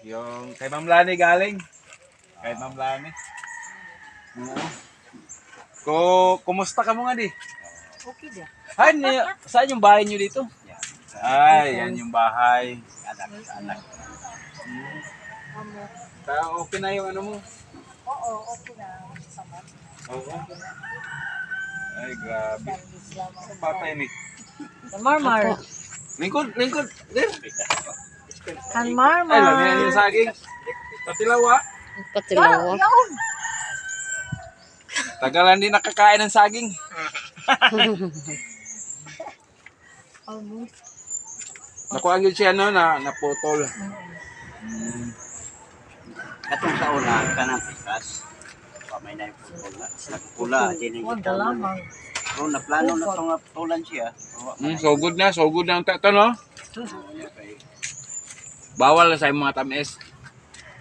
Yung kay Ma'am Lani galing. Kay Ma'am Lani. Kumusta ka mo nga di? Okay din. Saan yung bahay niyo dito? Ay, yan yung bahay. Anak. Okay na yung ano mo? Oo, okay na. Sama. Oo. Ay, grabe. Patay ni. Kan Marmar. Lingkod. There. Kan Marmar. Ay, lagyan yung saging. Patilawa. Patilawa. Yaon. Tagalan din nakakain ng saging. Nakuha yun siya no, naputol. Katong sa una, kanang pikas. Pamay na yung pula. Huwag ka lamang. Pero na plano na itong tulan siya. So good na ang tato no. Bawal na sa mga tamis.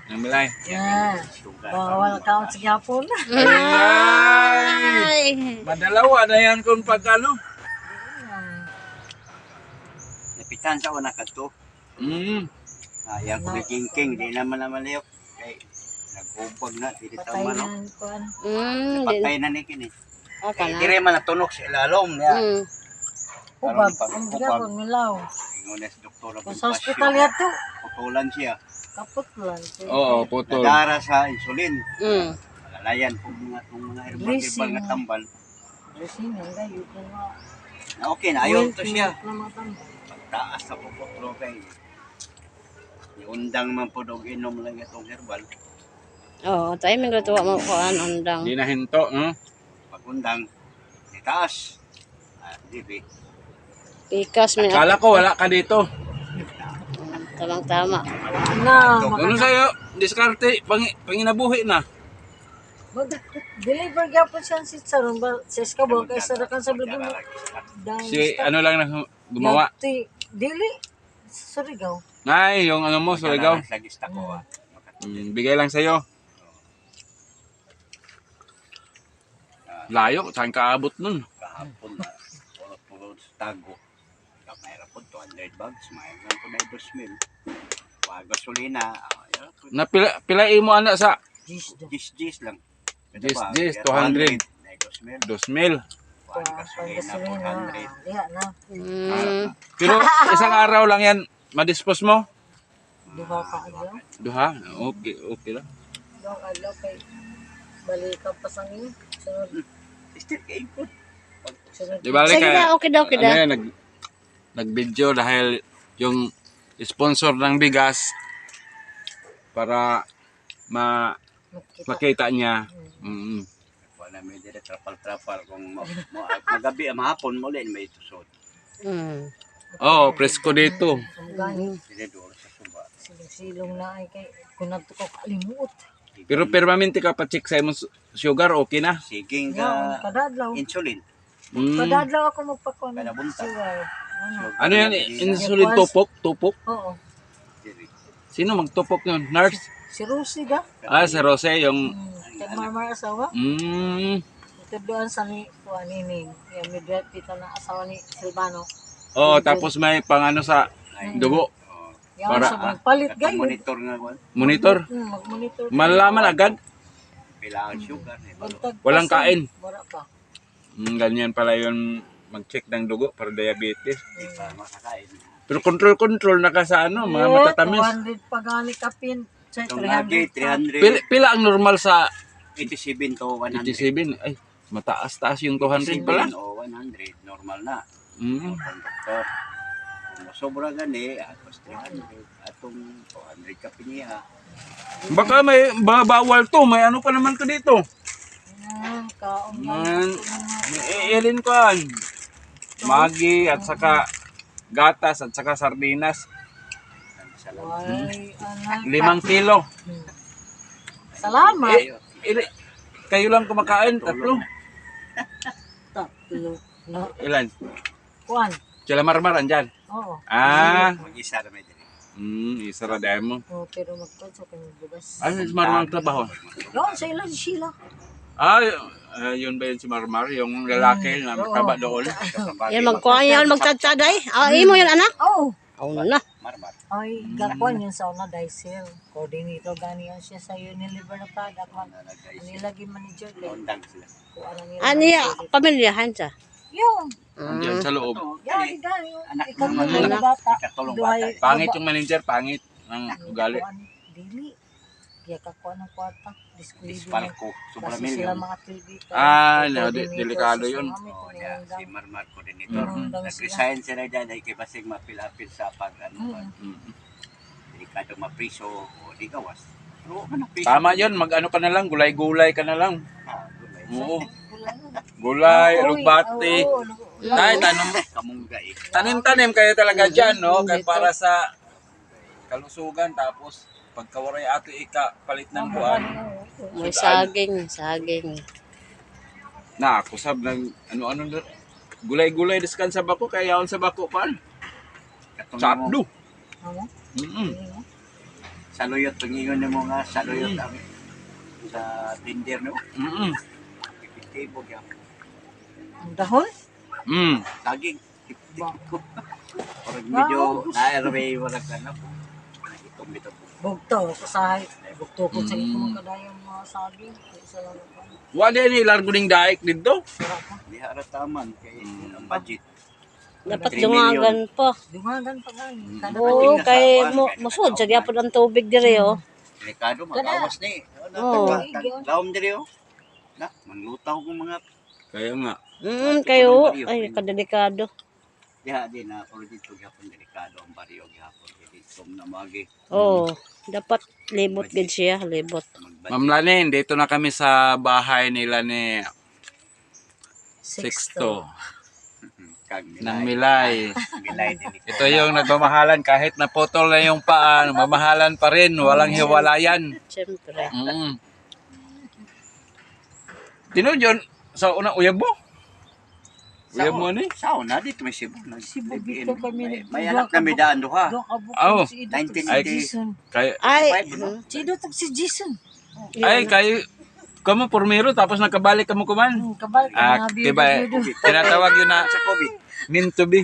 Nang milay. Yan. Bawal ka sa gyapon. Ay! Madalawa na yan kung pag ano. Napitan sa una kadto. Yang kumikingking, di naman liyok. Kay nagubag na, dili Patay tama no. ng kuan. Patay na ni kini. Okay na. Dire man natunog sa ilalom niya. Hubab. Ang gyapon milaw. Ingon sa doktor Kung sa ospital yato. putulan siya. Kapot lang. Oo, putol. Nadara sa insulin. Malalayan po mga herbal nga tambal. Resina, gayo ko nga. Na okay na, ayaw to siya. Namatan. Pagtaas sa puputro kay iundang man po dog inom lang itong herbal. Oo, tayo may gatuwa mo ko undang. Di na hinto, no? Pagundang, itaas. Dibi. Pikas may Kala ko wala ka dito. tamang-tama. Na, Ano sa'yo? Diskarte, panginabuhi na. deliver gyapon siya si Saron ba sa Escabo kay sarakan sa Blue mo. Si ano lang na gumawa. Dili Surigao. Ay, yung ano mo, Surigao. Sa gista ko. Bigay lang sa'yo. Layo, saan ka abot nun? Kahapon na, puro tago. Mayroon po 200 bags, mayroon po na 2,000. Gasolina, Na pilay mo anak sa gis lang. Gis, 200. 2,000. Gasolina, 400. Diha na. Pero isang araw lang yan, madispose mo? Duha ka adlaw. Duha? Okay lang. Duha ka adlaw kay balikan pa sa inyo. Sunod. Still kay po. Sunod. Di balik Sige na, okay daw, okay daw. Ano yan, nag-video dahil yung sponsor ng bigas para makita niya. Wala may dire trapal-trapal kung magabi mahapon mo ulit may tusod. Oh, presko dito. Ang gani. Dire do sa suba. Silong-silong na ay kay kunad to ko kalimut. Pero permanente ka pa check sa imong sugar, okay na. Siging Yan, ka kada adlaw. insulin. Kada adlaw ako magpakon. Kada bunta. Sugar. Ano yan? Insulin tupok? Tupok? Oo. Dire. Sino magtupok yun? Nurse? Si Rosie ga. Si Rose, yung... Kay Marmar asawa. Ito doon sa ni Juanining. Yung midwife dito na asawa ni Silvano. Oh, tapos may pangano sa dugo. Yan Para, sa magpalit gayon. Monitor nga ko. Monitor. Mag-monitor. Malaman agad. Pila ang sugar ni. Walang kain. Wala pa. Ganyan pala yun mag-check ng dugo para diabetes. Di pa makakain. Pero control na ka sa ano, mga matatamis. 200 pa gali kapin. Itong lagi 300. 300. Pila ang normal sa 87 to 100. 87? Ay, mataas-taas yung 200 pala. O 100, normal na. Mm. Doktor. Kung sobra gani, atos 300. Atong 200 ka piniha. Baka may bawal to, may ano pa naman to dito. Yan, kaon Iilin ko yan. Magi at saka gatas at saka sardinas. Ay, anak. 5 kilo. Salamat. Kayo lang kumakain, tatlo. Tatlo. No. Ilan? Kuan. Sila Marmar andyan. Oo. Mag-isa na may diri. Isa ra dahil mo. Oh, pero magkon sa kanyang bugas. Ano si Marmar trabaho? Doon sa ilan si Sheila. Yun ba yun si Marmar? Yung lalaki na mataba doon? Yan magkuha yan magtatsaday. Imo yun anak. Oo. Oo na. Marmar. Ay, gakuan yun sa una, Dicel. Coordinator gani yan siya sa Unilever na product. Man. Nilagi manager kay Undang sila. kuan ang nila. Ano ya, pamilyahan siya? Yung, Andiyan sa loob. gani gani. Anak Ikaw mo, mo anak. na bata. Ikatulong Duhay- bata. Pangit yung manager, pangit ang ugali. Kuan, dili. Kaya kakuan ng kwarta. Diskulido na. Dispalko. Sobra Kasi sila milyon. mga TV. Ah, no, delikado yun. Oh, yeah, si Marmar coordinator. Mm. Nag-resign sila dyan ay kay basig mapil-apil sa pag ano. Mm. Delikado mapriso o di gawas. Pero ano priso? Tama yun, mag-ano ka na lang, gulay-gulay ka na lang. Ah, gulay. Oo. Gulay, alugbati. Tay, Kamungga eh. tanim-tanim kayo talaga dyan, no? Kaya para sa kalusugan, tapos pagkawaray ato palit ng buwan. May saging. Na, ako sab ng ano-ano na- gulay-gulay diskan sa bako, kaya yaon sa bako pa. Katong Sapdo. Ano? saluyot pangingon mo nga saluyot Mm. kami sa tinder no. Ipitibo gyud. Ang dahon? Saging. Ipitibo. Orag medyo nairway wala kana. Itong bitaw. Bugto. Kasahay. Bugto ko sa ito mga kadayon mga saging. Isa lang ako. Wala ni largo ning daik dito. Sarap na. Di harataman kay ang budget. Dapat 3 dungagan pa. Dungagan pa gani. Kada Oo, kay musod sa gyapon ang tubig diri oh. Delikado magawas ni. Oo. Lawom diri oh. Na, manlutaw ko mga Kaya nga. Kayo ay kadelikado. diha din na pero dito gyapon delikado ang baryo gyapon dito na magi. Oo, dapat libot gid siya, libot. Ma'am Lanin, dito na kami sa bahay nila ni Sixto Kag ng Milay. Milay din. Ito yung nagmamahalan kahit naputol na yung paa, mamahalan pa rin, walang hiwalayan. Siyempre. Tinudyon, sa unang uyab mo? Uyab mo ni? Sauna dito may Cebu. Cebu dito kami. May anak kami daan duha. Doon abot Oh. si Ido Ay, si 1980. Jason. Kay, Si Ido si Jason. kayo, kamu pormero tapos nakabalik kamu kuman. Kabal ka Ah, mga diba, tinatawag yun na Sa COVID. meant to be.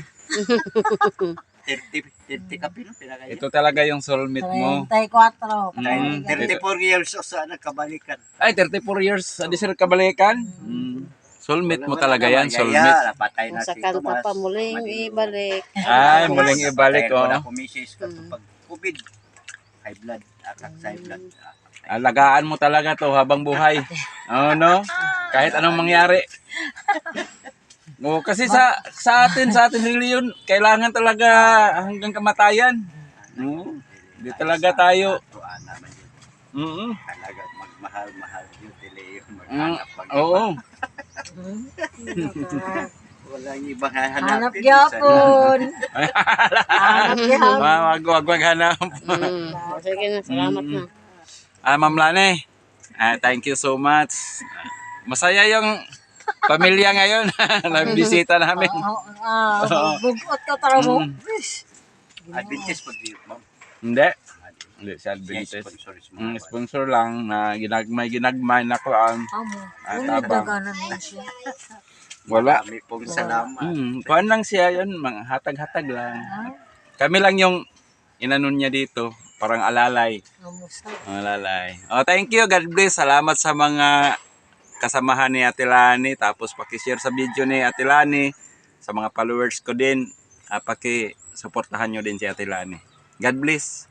30 ka pino pinakaya. Ito talaga yung soulmate mo. 34. Mm. 34 years o sa nagkabalikan. Ay, 34 years sa sir kabalikan. Soulmate mo talaga yan, soulmate. Napatay na Sa si kanta Tomas. pa muling ibalik. Ay, muling ibalik, Patay ko oh. na kumisis ka pag COVID. High blood, attack sa high blood. Alagaan mo talaga to habang buhay. Oh, no? Kahit anong mangyari. No, kasi sa atin really yun, kailangan talaga hanggang kamatayan. No? Hindi talaga tayo. Tuan naman yun. Mm. Talaga magmahal-mahal yun. Dili yung Mm. maghanap pag Oo. Walang ibang Hanap hahanapin. gyapon. Hanap gyapon. Wag hanap. Sige na, salamat na. Ma'am Lane, thank you so much. Masaya yung pamilya ngayon. Nagbisita namin. Bugot ka tara mo. Adventist pag di ma'am. Hindi. Hindi si Yes, Adventist. sponsors mo. Sponsor lang na ginagmay na ko ang Amo. tabang. Daganan mo siya. Wala. Kami pong salamat. Kuan lang siya yun, mga hatag-hatag lang. Kami lang yung inanon niya dito, parang alalay. Amo sa. Alalay. Oh, thank you. God bless. Salamat sa mga kasamahan ni Ate Lani. Tapos paki-share sa video ni Ate Lani. Sa mga followers ko din. Paki-supportahan nyo din si Ate Lani. God bless.